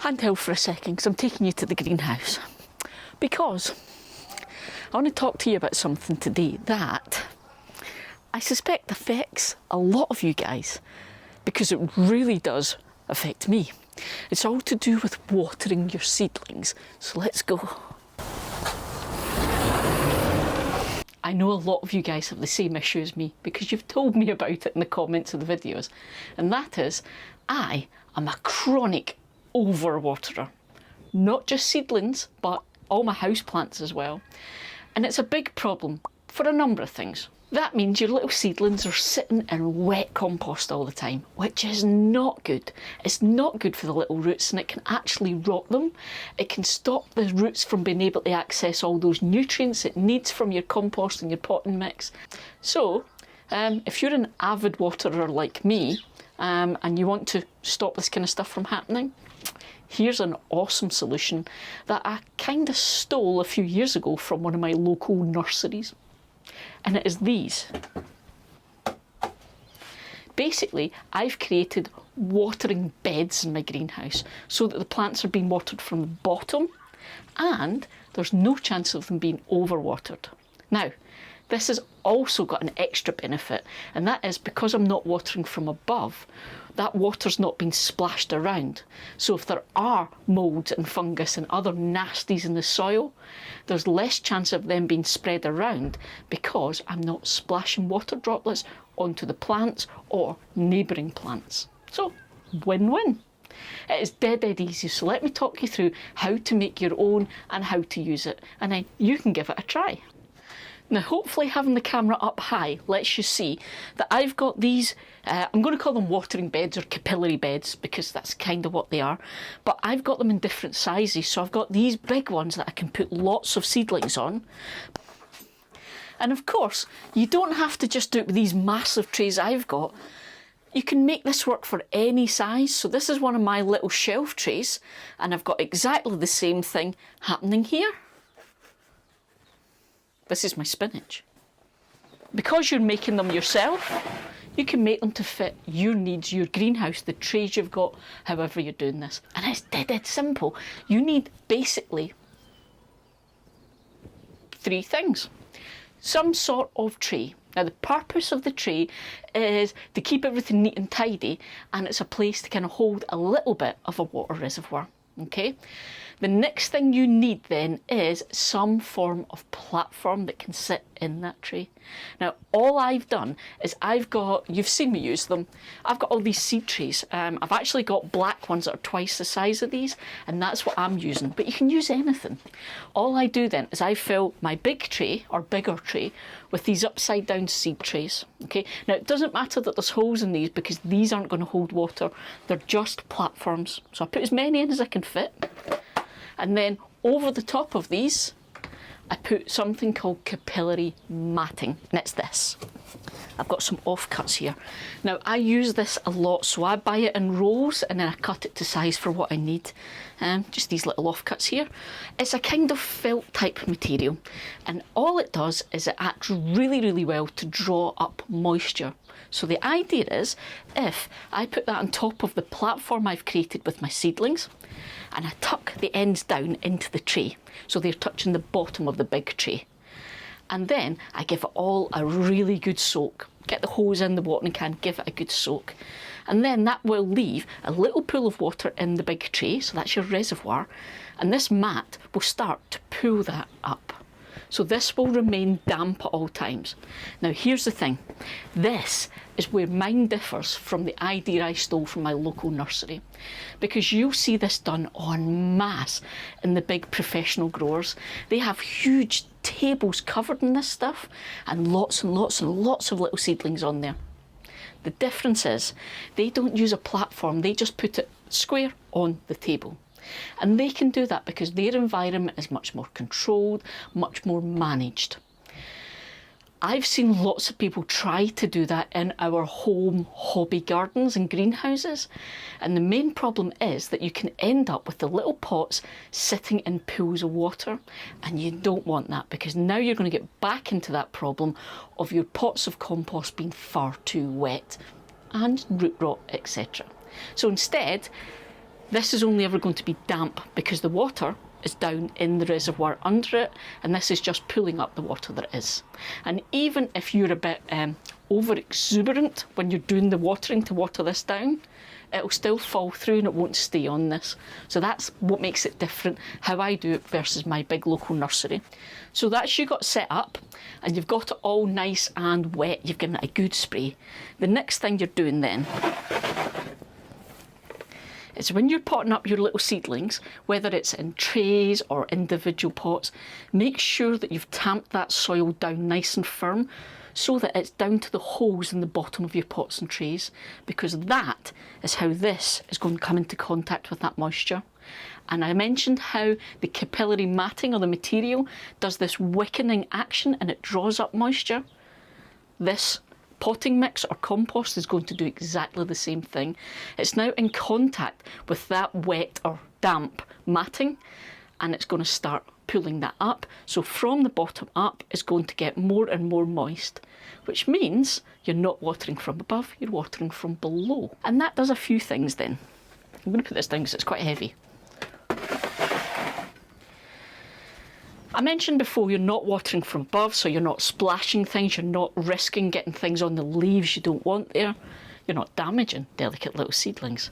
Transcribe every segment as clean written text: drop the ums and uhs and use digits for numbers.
handheld for a second because I'm taking you to the greenhouse. Because I want to talk to you about something today that I suspect affects a lot of you guys, because it really does affect me. It's all to do with watering your seedlings. So let's go. I know a lot of you guys have the same issue as me because you've told me about it in the comments of the videos. And that is, I am a chronic overwaterer. Not just seedlings, but all my houseplants as well. And it's a big problem for a number of things. That means your little seedlings are sitting in wet compost all the time, which is not good. It's not good for the little roots, and it can actually rot them. It can stop the roots from being able to access all those nutrients it needs from your compost and your potting mix. So, if you're an avid waterer like me, and you want to stop this kind of stuff from happening, here's an awesome solution that I kind of stole a few years ago from one of my local nurseries. And it is these. Basically, I've created watering beds in my greenhouse so that the plants are being watered from the bottom and there's no chance of them being overwatered. Now, this has also got an extra benefit, and that is because I'm not watering from above, that water's not being splashed around. So if there are moulds and fungus and other nasties in the soil, there's less chance of them being spread around because I'm not splashing water droplets onto the plants or neighbouring plants. So, win-win. It is dead easy, so let me talk you through how to make your own and how to use it, and then you can give it a try. Now, hopefully having the camera up high lets you see that I've got these, I'm going to call them watering beds or capillary beds because that's kind of what they are, but I've got them in different sizes. So I've got these big ones that I can put lots of seedlings on. And of course, you don't have to just do it with these massive trays I've got. You can make this work for any size. So this is one of my little shelf trays, and I've got exactly the same thing happening here. This is my spinach. Because you're making them yourself, you can make them to fit your needs, your greenhouse, the trays you've got, however you're doing this. And it's dead simple. You need basically 3 things. Some sort of tray. Now, the purpose of the tray is to keep everything neat and tidy, and it's a place to kind of hold a little bit of a water reservoir. Okay? The next thing you need then is some form of platform that can sit in that tray. Now, all I've done is you've seen me use them, I've got all these seed trays. I've actually got black ones that are twice the size of these, and that's what I'm using, but you can use anything. All I do then is I fill my big tray, or bigger tray, with these upside down seed trays. Okay, now it doesn't matter that there's holes in these because these aren't going to hold water, they're just platforms. So I put as many in as I can fit. And then over the top of these, I put something called capillary matting, and it's this. I've got some offcuts here. Now, I use this a lot, so I buy it in rolls and then I cut it to size for what I need. Just these little offcuts here. It's a kind of felt type material, and all it does is it acts really well to draw up moisture. So the idea is, if I put that on top of the platform I've created with my seedlings, and I tuck the ends down into the tray, so they're touching the bottom of the big tray. And then I give it all a really good soak. Get the hose in the watering can, give it a good soak. And then that will leave a little pool of water in the big tray, so that's your reservoir, and this mat will start to pull that up. So this will remain damp at all times. Now, here's the thing. This is where mine differs from the idea I stole from my local nursery, because you'll see this done en masse in the big professional growers. They have huge tables covered in this stuff and lots of little seedlings on there. The difference is they don't use a platform, they just put it square on the table. And they can do that because their environment is much more controlled, much more managed. I've seen lots of people try to do that in our home hobby gardens and greenhouses, and the main problem is that you can end up with the little pots sitting in pools of water, and you don't want that because now you're going to get back into that problem of your pots of compost being far too wet and root rot, etc. So instead, This is only ever going to be damp because the water is down in the reservoir under it, and this is just pulling up the water that is. And even if you're a bit over exuberant when you're doing the watering to water this down, it'll still fall through and it won't stay on this. So that's what makes it different, how I do it versus my big local nursery. So that's you got set up and you've got it all nice and wet. You've given it a good spray. The next thing you're doing then is when you're potting up your little seedlings, whether it's in trays or individual pots, make sure that you've tamped that soil down nice and firm so that it's down to the holes in the bottom of your pots and trays, because that is how this is going to come into contact with that moisture. And I mentioned how the capillary matting or the material does this wickening action and it draws up moisture. This potting mix or compost is going to do exactly the same thing. It's now in contact with that wet or damp matting and it's going to start pulling that up. So from the bottom up, it's going to get more and more moist, which means you're not watering from above, you're watering from below. And that does a few things then. I'm going to put this down because it's quite heavy. I mentioned before you're not watering from above, so you're not splashing things, you're not risking getting things on the leaves you don't want there. You're not damaging delicate little seedlings.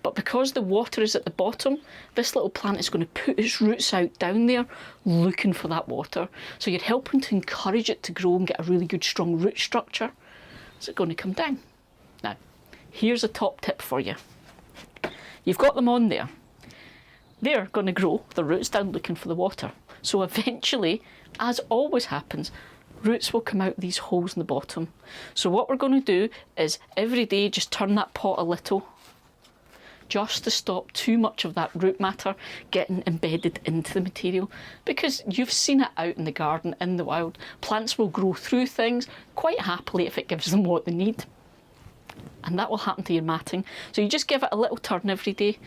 But because the water is at the bottom, this little plant is going to put its roots out down there looking for that water. So you're helping to encourage it to grow and get a really good strong root structure. Is it going to come down? Now, here's a top tip for you. You've got them on there. They're going to grow the roots down looking for the water. So eventually, as always happens, roots will come out these holes in the bottom. So what we're going to do is every day just turn that pot a little, just to stop too much of that root matter getting embedded into the material. Because you've seen it out in the garden, in the wild, plants will grow through things quite happily if it gives them what they need. And that will happen to your matting. So you just give it a little turn every day.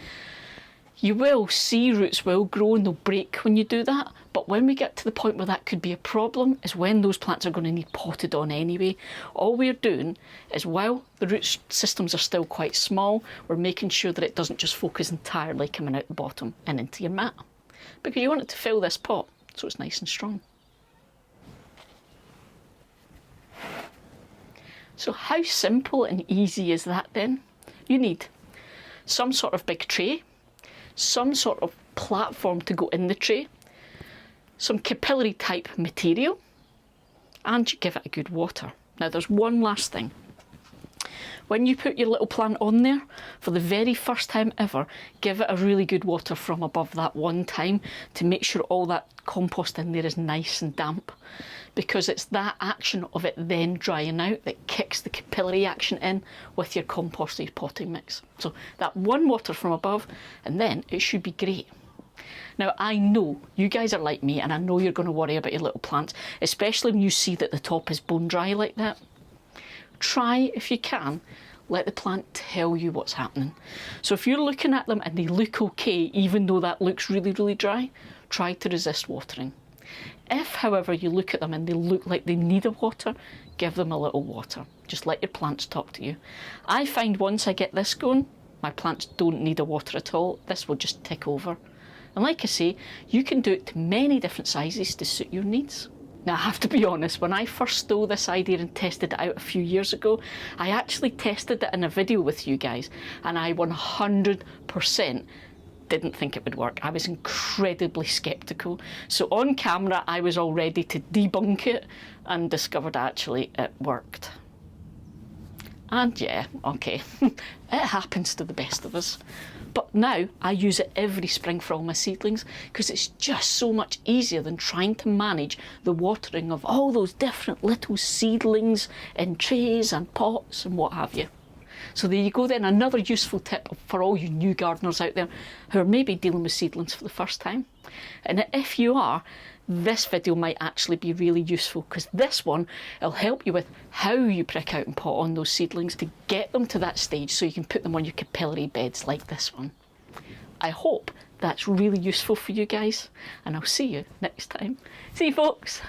You will see roots will grow and they'll break when you do that, but when we get to the point where that could be a problem is when those plants are going to need potted on anyway. All we're doing is, while the root systems are still quite small, we're making sure that it doesn't just focus entirely coming out the bottom and into your mat, because you want it to fill this pot so it's nice and strong. So how simple and easy is that then? You need some sort of big tray, some sort of platform to go in the tray, some capillary type material, and you give it a good water. Now there's one last thing. When you put your little plant on there, for the very first time ever, give it a really good water from above that one time to make sure all that compost in there is nice and damp, because it's that action of it then drying out that kicks the capillary action in with your compost or your potting mix. So that one water from above, and then it should be great. Now I know you guys are like me, and I know you're going to worry about your little plants, especially when you see that the top is bone dry like that. Try, if you can, let the plant tell you what's happening. So if you're looking at them and they look okay, even though that looks really, really dry, try to resist watering. If, however, you look at them and they look like they need a water, give them a little water. Just let your plants talk to you. I find once I get this going, my plants don't need a water at all. This will just tick over. And like I say, you can do it to many different sizes to suit your needs. Now I have to be honest, when I first stole this idea and tested it out a few years ago, I actually tested it in a video with you guys, and I 100% didn't think it would work. I was incredibly sceptical. So on camera, I was all ready to debunk it and discovered actually it worked. And yeah, okay, it happens to the best of us. But now I use it every spring for all my seedlings because it's just so much easier than trying to manage the watering of all those different little seedlings in trays and pots and what have you. So there you go then, another useful tip for all you new gardeners out there who are maybe dealing with seedlings for the first time. And if you are, this video might actually be really useful, because this one will help you with how you prick out and pot on those seedlings to get them to that stage so you can put them on your capillary beds like this one. I hope that's really useful for you guys, and I'll see you next time. See you folks.